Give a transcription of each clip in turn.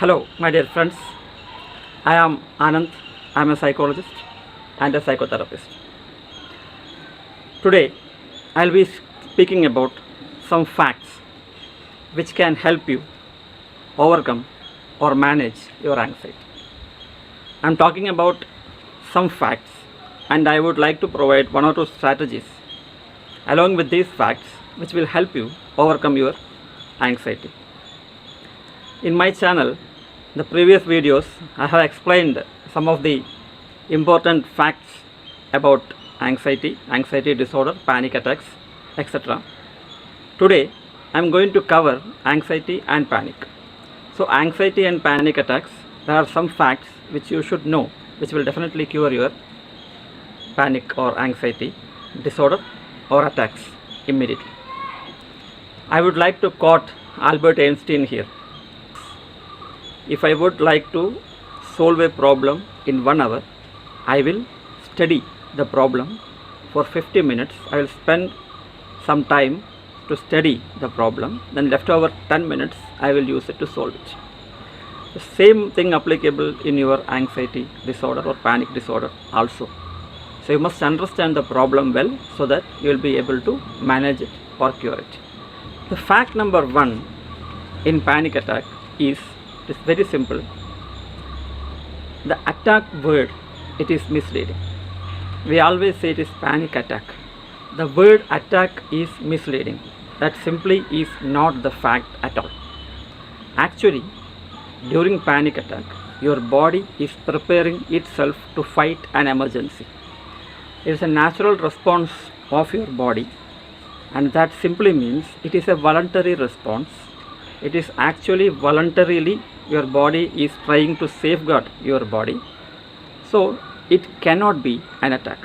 Hello, my dear friends. I am Anand. I am a psychologist and a psychotherapist. Today, I will be speaking about some facts which can help you overcome or manage your anxiety. I am talking about some facts, and I would like to provide one or two strategies along with these facts which will help you overcome your anxiety. In my channel, the previous videos, I have explained some of the important facts about anxiety disorder, panic attacks, etc. Today, I am going to cover anxiety and panic. So, anxiety and panic attacks, there are some facts which you should know, which will definitely cure your panic or anxiety disorder or attacks immediately. I would like to quote Albert Einstein here. If I would like to solve a problem in 1 hour, I will study the problem for 50 minutes. I will spend some time to study the problem, then leftover 10 minutes I will use it to solve it. The same thing applicable in your anxiety disorder or panic disorder also. So you must understand the problem well so that you will be able to manage it or cure it. The fact number 1 in panic attack is very simple. The attack word, it is misleading. We always say it is panic attack. The word attack is misleading. That simply is not the fact at all. Actually, during panic attack, your body is preparing itself to fight an emergency. It is a natural response of your body, and that simply means it is a voluntary response. It is actually voluntarily your body is trying to safeguard your body. So it cannot be an attack.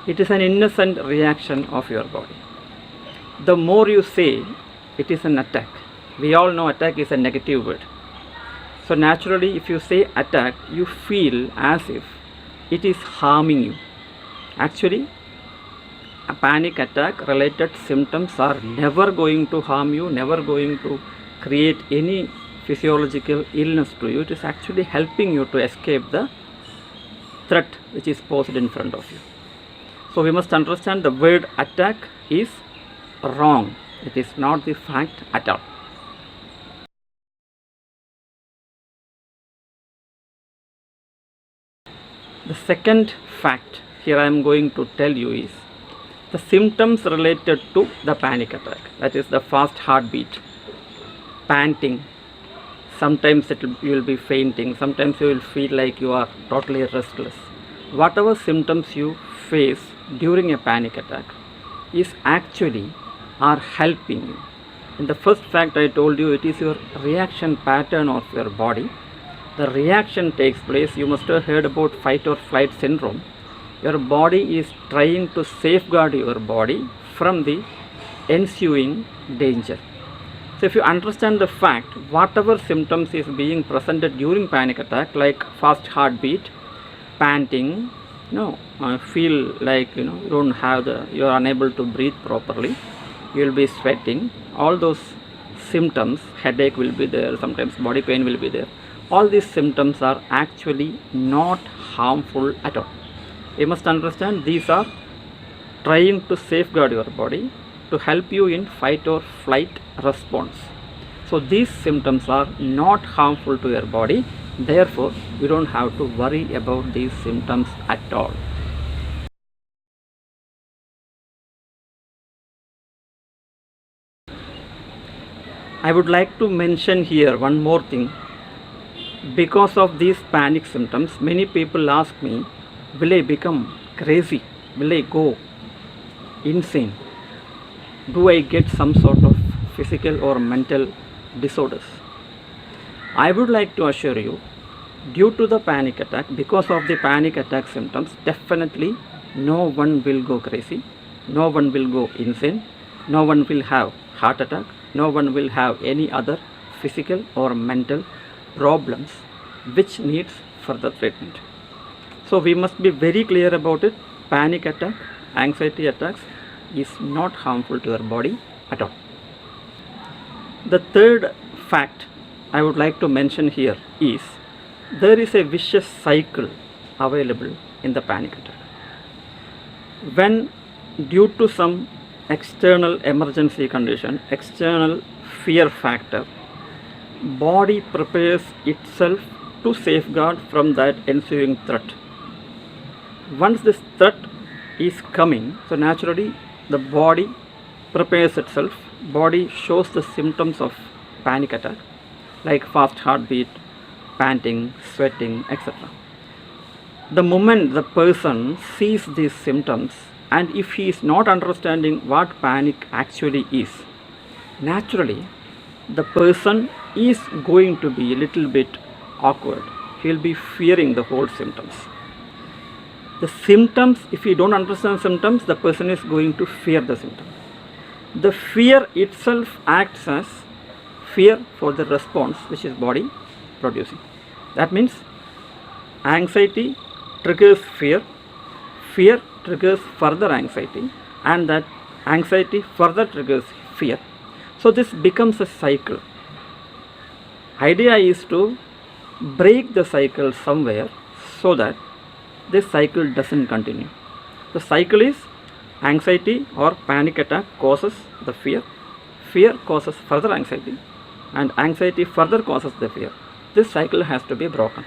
It is an innocent reaction of your body. The more you say it is an attack, we all know attack is a negative word. So naturally, if you say attack, you feel as if it is harming you. Actually, a panic attack related symptoms are never going to harm you, never going to create any physiological illness to you. It is actually helping you to escape the threat which is posed in front of you. So we must understand the word attack is wrong. It is not the fact at all. The second fact here I am going to tell you is the symptoms related to the panic attack. That is the fast heartbeat, panting, sometimes you will be fainting, sometimes you will feel like you are totally restless. Whatever symptoms you face during a panic attack is actually are helping you. In the first fact I told you, it is your reaction pattern of your body. The reaction takes place. You must have heard about fight or flight syndrome. Your body is trying to safeguard your body from the ensuing danger. So if you understand the fact, whatever symptoms is being presented during panic attack, like fast heartbeat, panting, feel like you don't have you are unable to breathe properly, you will be sweating, all those symptoms, headache will be there, sometimes body pain will be there. All these symptoms are actually not harmful at all. You must understand these are trying to safeguard your body to help you in fight or flight response. So these symptoms are not harmful to your body. Therefore, you don't have to worry about these symptoms at all. I would like to mention here one more thing. Because of these panic symptoms, many people ask me, will I become crazy? Will I go insane? Do I get some sort of physical or mental disorders? I would like to assure you, due to the panic attack, because of the panic attack symptoms, definitely no one will go crazy, no one will go insane, no one will have heart attack, no one will have any other physical or mental problems which needs further treatment. So we must be very clear about it. Panic attack, anxiety attacks is not harmful to your body at all. The third fact I would like to mention here is there is a vicious cycle available in the panic attack. When due to some external emergency condition, external fear factor, body prepares itself to safeguard from that ensuing threat. Once this threat is coming, so naturally the body prepares itself, body shows the symptoms of panic attack like fast heartbeat, panting, sweating, etc. The moment the person sees these symptoms, and if he is not understanding what panic actually is, naturally the person is going to be a little bit awkward. He will be fearing the whole symptoms. The symptoms, if you don't understand symptoms, the person is going to fear the symptom. The fear itself acts as fear for the response which is body producing. That means anxiety triggers fear, fear triggers further anxiety, and that anxiety further triggers fear. So this becomes a cycle. Idea is to break the cycle somewhere so that this cycle doesn't continue. The cycle is anxiety or panic attack causes the fear, fear causes further anxiety, and anxiety further causes the fear. This cycle has to be broken.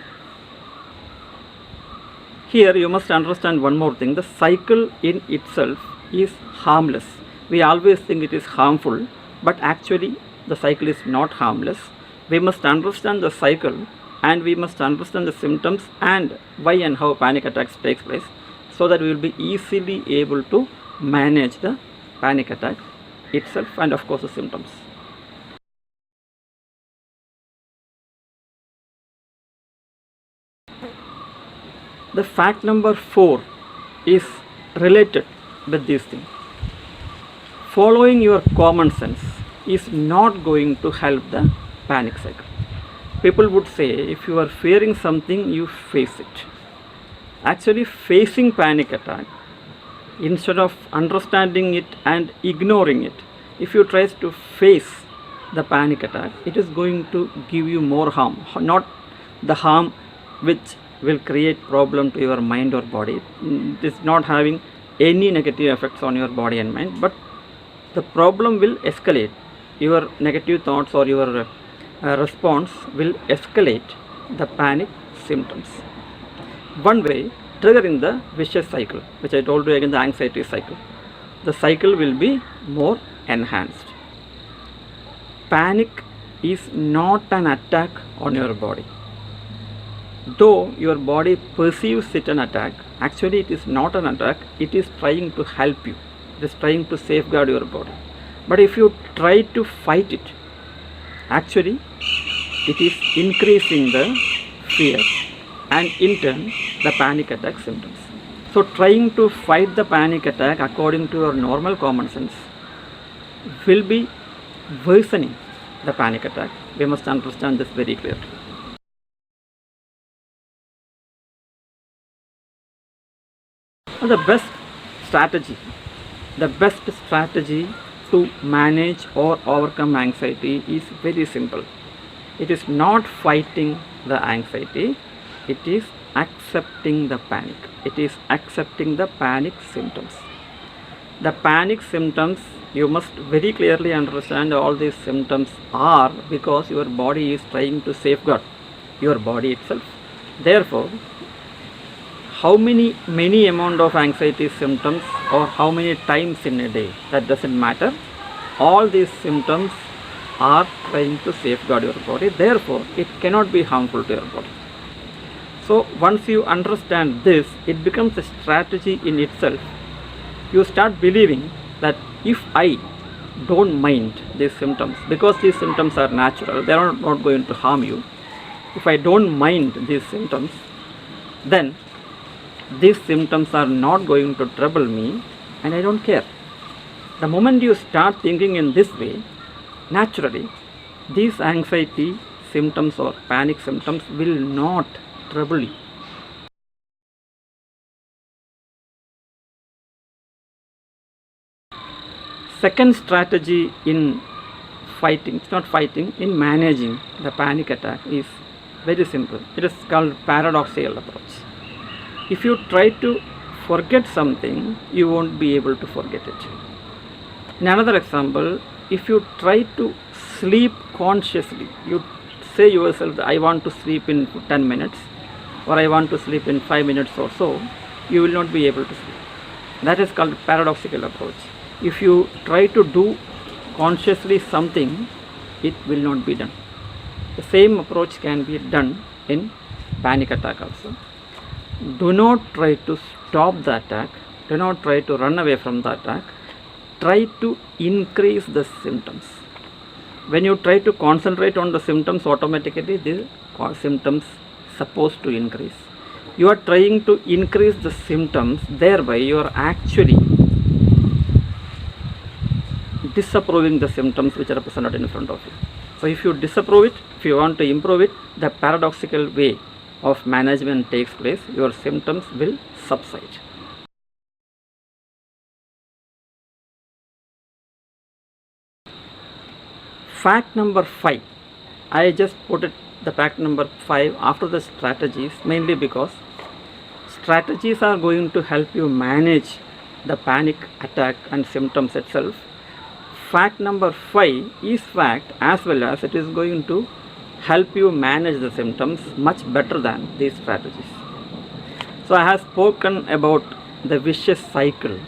Here you must understand one more thing. The cycle in itself is harmless. We always think it is harmful, but actually the cycle is not harmless. We must understand the cycle, and we must understand the symptoms and why and how panic attacks takes place, so that we will be easily able to manage the panic attack itself and of course the symptoms. The fact number 4 is related with these things. Following your common sense is not going to help the panic cycle. People would say if you are fearing something, you face it. Actually, facing panic attack, instead of understanding it and ignoring it, if you try to face the panic attack, it is going to give you more harm. Not the harm which will create problem to your mind or body. It is not having any negative effects on your body and mind, but the problem will escalate. Your negative thoughts or your response will escalate the panic symptoms. One way, triggering the vicious cycle, which I told you again, the anxiety cycle. The cycle will be more enhanced. Panic is not an attack on your body. Though your body perceives it an attack, actually it is not an attack. It is trying to help you. It is trying to safeguard your body. But if you try to fight it, actually it is increasing the fear and in turn the panic attack symptoms. So trying to fight the panic attack according to your normal common sense will be worsening the panic attack. We must understand this very clearly. The best strategy to manage or overcome anxiety is very simple. It is not fighting the anxiety, it is accepting the panic. It is accepting the panic symptoms. The panic symptoms, you must very clearly understand, all these symptoms are because your body is trying to safeguard your body itself. Therefore, how many amount of anxiety symptoms or how many times in a day, that doesn't matter. All these symptoms are trying to safeguard your body. Therefore, it cannot be harmful to your body. So once you understand this, it becomes a strategy in itself. You start believing that if I don't mind these symptoms, because these symptoms are natural, they are not going to harm you. If I don't mind these symptoms, then these symptoms are not going to trouble me and I don't care. The moment you start thinking in this way, naturally these anxiety symptoms or panic symptoms will not trouble you. Second strategy in in managing the panic attack is very simple. It is called paradoxical approach. If you try to forget something, you won't be able to forget it. In another example, if you try to sleep consciously, you say yourself, I want to sleep in 10 minutes or I want to sleep in 5 minutes or so, you will not be able to sleep. That is called paradoxical approach. If you try to do consciously something, it will not be done. The same approach can be done in panic attack also. Do not try to stop the attack. Do not try to run away from the attack. Try to increase the symptoms. When you try to concentrate on the symptoms, automatically the symptoms supposed to increase. You are trying to increase the symptoms, thereby you are actually disapproving the symptoms which are presented in front of you. So if you disapprove it, if you want to improve it, the paradoxical way of management takes place, your symptoms will subside. Fact number 5. I just put it the fact number 5 after the strategies, mainly because strategies are going to help you manage the panic attack and symptoms itself. Fact number 5 is fact as well as it is going to help you manage the symptoms much better than these strategies. So I have spoken about the vicious cycle,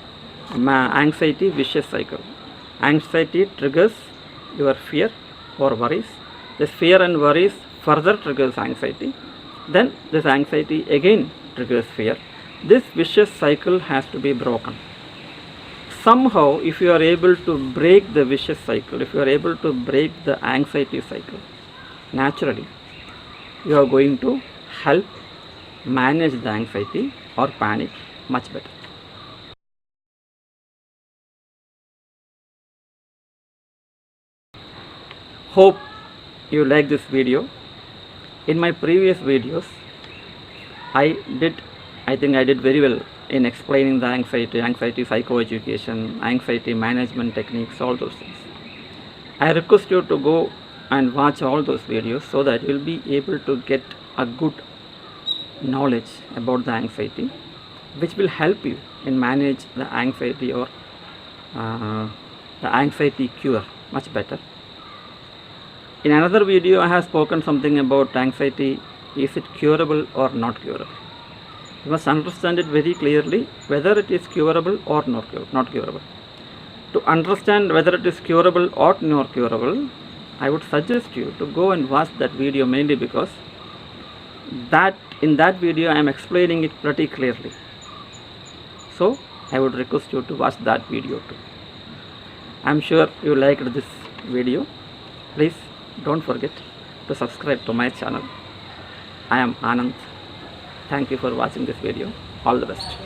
anxiety vicious cycle. Anxiety triggers your fear or worries. This fear and worries further triggers anxiety. Then this anxiety again triggers fear. This vicious cycle has to be broken. Somehow, if you are able to break the vicious cycle, if you are able to break the anxiety cycle, naturally, you are going to help manage the anxiety or panic much better. Hope you like this video. In my previous videos, I think I did very well in explaining the anxiety psychoeducation, anxiety management techniques, all those things. I request you to go and watch all those videos so that you will be able to get a good knowledge about the anxiety, which will help you in manage the anxiety or the anxiety cure much better. In another video, I have spoken something about anxiety. Is it curable or not curable? You must understand it very clearly whether it is curable or not curable. To understand whether it is curable or not curable, I would suggest you to go and watch that video, mainly because in that video I am explaining it pretty clearly. So I would request you to watch that video too. I am sure you liked this video. Please don't forget to subscribe to my channel. I am Anand. Thank you for watching this video. All the best.